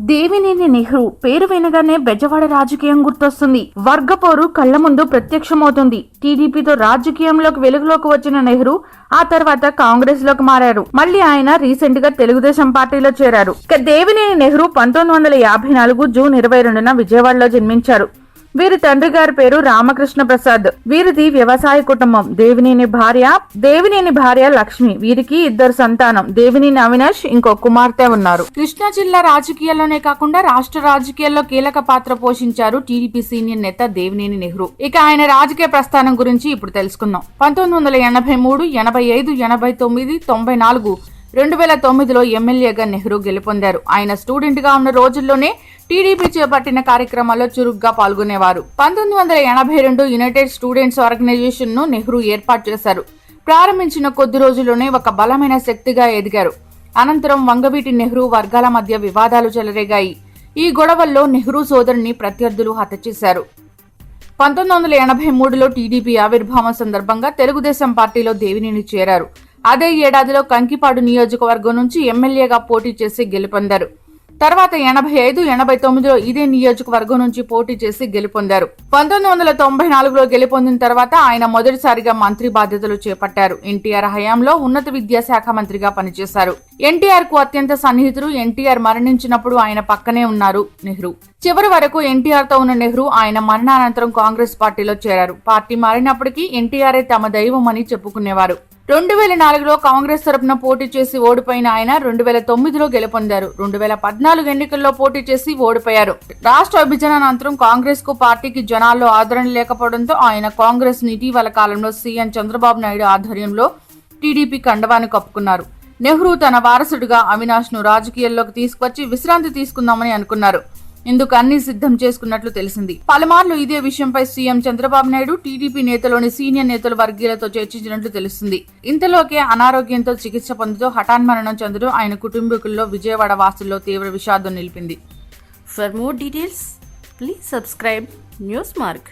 దేవినేని నెహ్రూ పేరు వినగానే బెజవాడ రాజకీయం గుర్తొస్తుంది. వర్గపోరు కళ్ల ముందు ప్రత్యక్షమవుతుంది. టీడీపీతో రాజకీయంలోకి వెలుగులోకి వచ్చిన నెహ్రూ ఆ తర్వాత కాంగ్రెస్ లోకి మారారు. మళ్ళీ ఆయన రీసెంట్ గా తెలుగుదేశం పార్టీలో చేరారు. దేవినేని నెహ్రూ 1954 జూన్ 22న విజయవాడలో జన్మించారు. వీరి తండ్రి గారి పేరు రామకృష్ణ ప్రసాద్. వీరిది వ్యవసాయ కుటుంబం. దేవినేని భార్య లక్ష్మి. వీరికి 2 సంతానం. దేవినేని అవినాష్, ఇంకో కుమార్తె ఉన్నారు. కృష్ణా జిల్లా రాజకీయాల్లోనే కాకుండా రాష్ట్ర రాజకీయాల్లో కీలక పాత్ర పోషించారు టీడీపీ సీనియర్ నేత దేవినేని నెహ్రూ. ఇక ఆయన రాజకీయ ప్రస్థానం గురించి ఇప్పుడు తెలుసుకుందాం. 1983, 85, 89, 94, 2009లో ఎమ్మెల్యేగా నెహ్రూ గెలుపొందారు. ఆయన స్టూడెంట్ గా ఉన్న రోజుల్లోనే టీడీపీ చేపట్టిన కార్యక్రమాల్లో చురుగ్గా పాల్గొనేవారు. 1982 యునైటెడ్ స్టూడెంట్స్ ఆర్గనైజేషన్ ను నెహ్రూ ఏర్పాటు చేశారు. ప్రారంభించిన కొద్ది రోజుల్లోనే ఒక బలమైన శక్తిగా ఎదిగారు. అనంతరం వంగవీటి నెహ్రూ వర్గాల మధ్య వివాదాలు చెలరేగాయి. ఈ గొడవల్లో నెహ్రూ సోదరుని ప్రత్యర్థులు హత్య చేశారు. 1983లో టీడీపీ ఆవిర్భావం సందర్భంగా తెలుగుదేశం పార్టీలో దేవినేని చేరారు. అదే ఏడాదిలో కంకిపాడు నియోజకవర్గం నుంచి ఎమ్మెల్యేగా పోటీ చేసి గెలుపొందారు. తర్వాత 85, 89లో ఇదే నియోజకవర్గం నుంచి పోటీ చేసి గెలుపొందారు. 1994లో గెలుపొందిన తర్వాత ఆయన మొదటిసారిగా మంత్రి బాధ్యతలు చేపట్టారు. ఎన్టీఆర్ హయాంలో ఉన్నత విద్యాశాఖ మంత్రిగా పనిచేశారు. ఎన్టీఆర్ కు అత్యంత సన్నిహితులు. ఎన్టీఆర్ మరణించినప్పుడు ఆయన పక్కనే ఉన్నారు నెహ్రూ. చివరి వరకు ఎన్టీఆర్ తో ఉన్న నెహ్రూ ఆయన మరణానంతరం కాంగ్రెస్ పార్టీలో చేరారు. పార్టీ మారినప్పటికీ ఎన్టీఆర్ తమ దైవం అని చెప్పుకునేవారు. 2004లో కాంగ్రెస్ తరపున పోటీ చేసి ఓడిపోయిన ఆయన 2009లో గెలుపొందారు. 2014 ఎన్నికల్లో పోటీ చేసి ఓడిపోయారు. రాష్ట్ర విభజన అనంతరం కాంగ్రెస్ కు పార్టీకి జనాల్లో ఆదరణ లేకపోవడంతో ఆయన కాంగ్రెస్ ని ఇటీవల కాలంలో సీఎం చంద్రబాబు నాయుడు ఆధ్వర్యంలో టీడీపీ కండవాన్ని కప్పుకున్నారు. నెహ్రూ తన వారసుడిగా అవినాష్ ను రాజకీయాల్లోకి తీసుకొచ్చి విశ్రాంతి తీసుకుందామని అనుకున్నారు. ఇందుకు అన్ని సిద్ధం చేసుకున్నట్లు తెలిసింది. పలుమార్లు ఇదే విషయంపై సీఎం చంద్రబాబు నాయుడు టీడీపీ నేతలోని సీనియర్ నేతలు వర్గీయులతో చర్చించినట్లు తెలుస్తుంది. ఇంతలోకే అనారోగ్యంతో చికిత్స పొందుతూ హఠాన్మరణం చెందడం ఆయన కుటుంబీకుల్లో, విజయవాడ వాసుల్లో తీవ్ర విషాదం నిలిపింది. For more details, please subscribe Newsmark.